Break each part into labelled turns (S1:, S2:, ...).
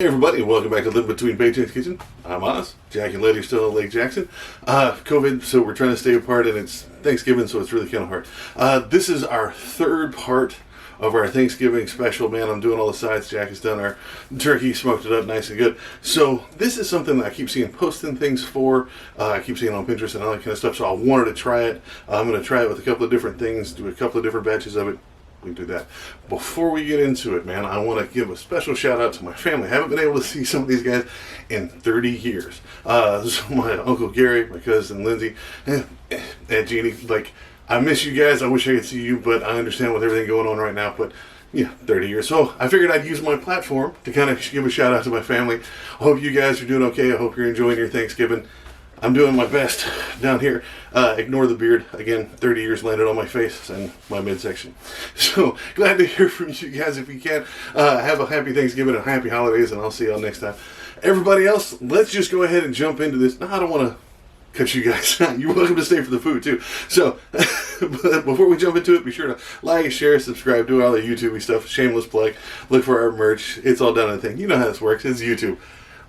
S1: Hey everybody, and welcome back to Living Between Paychecks Kitchen. I'm Oz. Jack and Letty are still in Lake Jackson. COVID, so we're trying to stay apart, and it's Thanksgiving, so it's really kind of hard. This is our third part of our Thanksgiving special. Man, I'm doing all the sides. Jack has done our turkey, smoked it up nice and good. So this is something that I keep seeing posting things for. I keep seeing on Pinterest and all that kind of stuff, so I wanted to try it. I'm going to try it with a couple of different things, do a couple of different batches of it. We can do that. Before we get into it, man, I want to give a special shout out to my family. I haven't been able to see some of these guys in 30 years. So my Uncle Gary, my cousin Lindsay, and Jeannie. Like, I miss you guys. I wish I could see you, but I understand with everything going on right now. But yeah, 30 years. So I figured I'd use my platform to kind of give a shout out to my family. I hope you guys are doing okay. I hope you're enjoying your Thanksgiving. I'm doing my best down here. Ignore the beard. Again, 30 years landed on my face and my midsection. So, glad to hear from you guys if you can. Have a happy Thanksgiving and happy holidays, and I'll see y'all next time. Everybody else, let's just go ahead and jump into this. Now, I don't want to cut you guys out. You're welcome to stay for the food, too. So, but before we jump into it, be sure to like, share, subscribe, do all the YouTube stuff. Shameless plug. Look for our merch. It's all done in a thing. You know how this works. It's YouTube.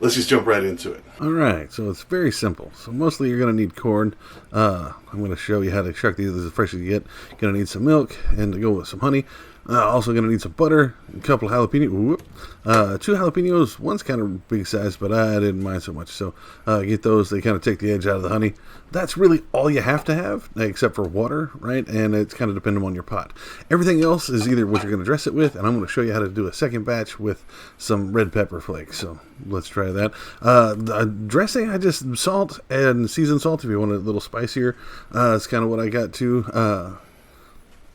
S1: Let's just jump right into it.
S2: All right, so it's very simple. So mostly you're going to need corn. I'm going to show you how to chuck these as fresh as you get. Going to need some milk and to go with some honey. Also going to need some butter, a couple of jalapenos, 2 jalapenos. One's kind of big size, but I didn't mind so much. So get those. They kind of take the edge out of the honey. That's really all you have to have, except for water, right? And it's kind of dependent on your pot. Everything else is either what you're going to dress it with, and I'm going to show you how to do a second batch with some red pepper flakes. So let's try that. The dressing, I just salt and seasoned salt if you want it a little spicier. It's kind of what I got too.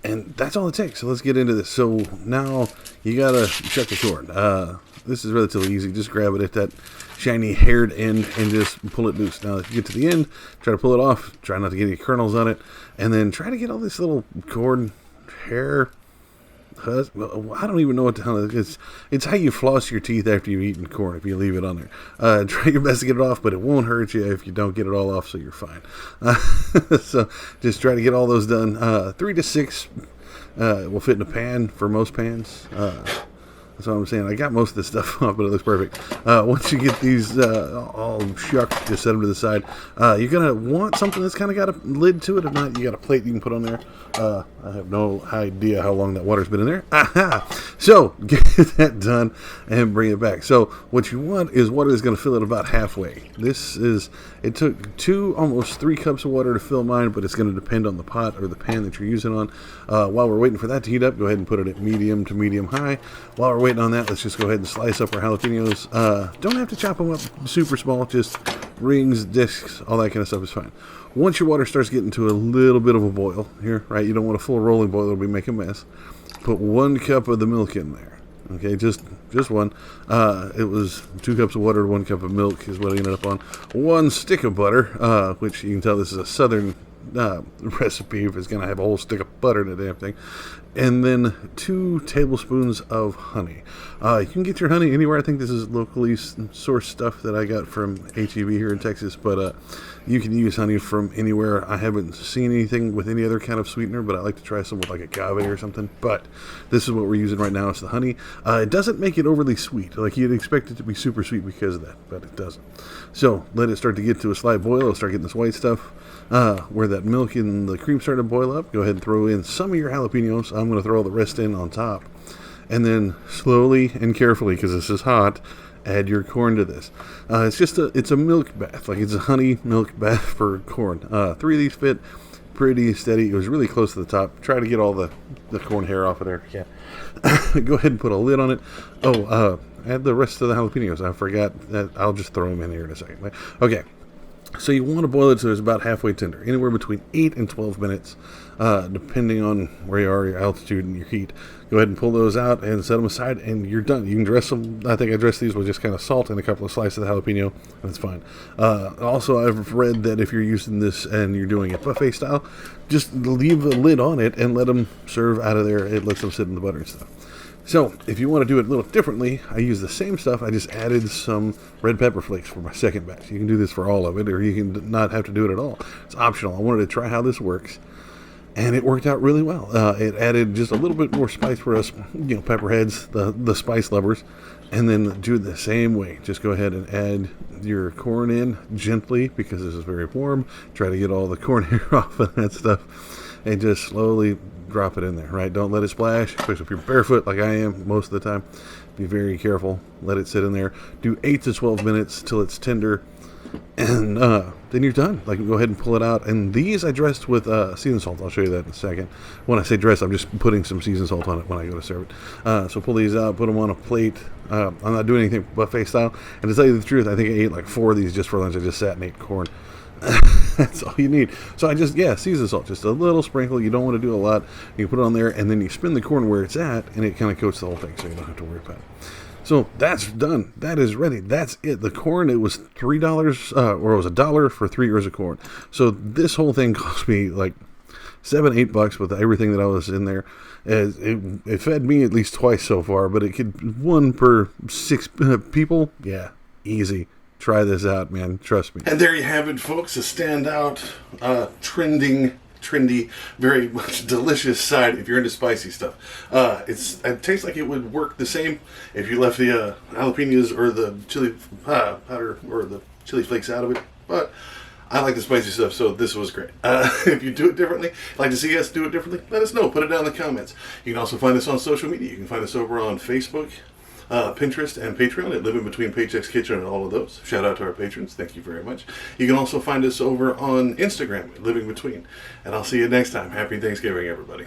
S2: And that's all it takes. So let's get into this. So now you gotta check the corn. This is relatively easy. Just grab it at that shiny haired end and just pull it loose. Now if you get to the end, try to pull it off. Try not to get any kernels on it. And then try to get all this little corn hair. I don't even know what the hell it is. It's how you floss your teeth after you've eaten corn if you leave it on there. Try your best to get it off, but it won't hurt you if you don't get it all off, so you're fine. So just try to get all those done. 3 to 6 will fit in a pan for most pans. That's what I'm saying. I got most of this stuff off, but it looks perfect. Once you get these all shucked, just set them to the side. You're going to want something that's kind of got a lid to it. If not, you got a plate you can put on there. I have no idea how long that water's been in there. Aha! So, get that done and bring it back. So, what you want is water that's going to fill it about halfway. It took 2, almost 3 cups of water to fill mine, but it's going to depend on the pot or the pan that you're using on. While we're waiting for that to heat up, go ahead and put it at medium to medium high. While we're waiting on that, let's just go ahead and slice up our jalapenos. Don't have to chop them up super small, just rings, discs, all that kind of stuff is fine. Once your water starts getting to a little bit of a boil here, right, you don't want a full rolling boil, it'll be making a mess. Put 1 cup of the milk in there. Okay, just one. It was 2 cups of water, 1 cup of milk is what I ended up on. 1 stick of butter, which you can tell this is a southern recipe if it's going to have a whole stick of butter in the damn thing. And then 2 tablespoons of honey. You can get your honey anywhere. I think this is locally sourced stuff that I got from HEB here in Texas, but you can use honey from anywhere. I haven't seen anything with any other kind of sweetener, but I like to try some with like agave or something. But this is what we're using right now. It's the honey. It doesn't make it overly sweet. Like you'd expect it to be super sweet because of that, but it doesn't. So let it start to get to a slight boil. It'll start getting this white stuff. Where that milk and the cream start to boil up, go ahead and throw in some of your jalapenos. I'm going to throw all the rest in on top. And then slowly and carefully, because this is hot, add your corn to this. It's a milk bath. Like it's a honey milk bath for corn. 3 of these fit pretty steady. It was really close to the top. Try to get all the corn hair off of there. Yeah. Go ahead and put a lid on it. Add the rest of the jalapenos. I forgot that. I'll just throw them in here in a second. Okay. So you want to boil it so it's about halfway tender, anywhere between 8 and 12 minutes, depending on where you are, your altitude, and your heat. Go ahead and pull those out and set them aside, and you're done. You can dress them. I think I dressed these with just kind of salt and a couple of slices of jalapeno, and it's fine. Also, I've read that if you're using this and you're doing it buffet style, just leave the lid on it and let them serve out of there. It lets them sit in the butter and stuff. So, if you want to do it a little differently, I use the same stuff. I just added some red pepper flakes for my second batch. You can do this for all of it, or you can not have to do it at all. It's optional. I wanted to try how this works, and it worked out really well. It added just a little bit more spice for us, pepperheads, the spice lovers, And then do it the same way. Just go ahead and add your corn in gently because this is very warm. Try to get all the corn hair off of that stuff. And just slowly drop it in there, right? Don't let it splash, especially if you're barefoot like I am most of the time. Be very careful. Let it sit in there. Do 8 to 12 minutes till it's tender. And then you're done. Like, go ahead and pull it out. And these I dressed with seasoned salt. I'll show you that in a second. When I say dress, I'm just putting some seasoned salt on it when I go to serve it. So pull these out, put them on a plate. I'm not doing anything buffet style. And to tell you the truth, I think I ate like 4 of these just for lunch. I just sat and ate corn. That's all you need. So I just, seasoned salt, just a little sprinkle. You don't want to do a lot. You put it on there, and then you spin the corn where it's at, and it kind of coats the whole thing, so you don't have to worry about it. So that's done. That is ready. That's it. The corn, it was $3, or it was $1 for 3 ears of corn. So this whole thing cost me like $7-8 with everything that I was in there. It fed me at least twice so far, but it could 1 per 6 people. Yeah, easy. Try this out, man. Trust me.
S1: And there you have it, folks. A standout, trendy, very much delicious side if you're into spicy stuff. It tastes like it would work the same if you left the jalapenos or the chili powder or the chili flakes out of it. But I like the spicy stuff, so this was great. If you do it differently, like to see us do it differently, let us know. Put it down in the comments. You can also find us on social media. You can find us over on Facebook, Pinterest, and Patreon at Living Between Paychecks Kitchen and all of those. Shout out to our patrons. Thank you very much. You can also find us over on Instagram at Living Between. And I'll see you next time. Happy Thanksgiving, everybody.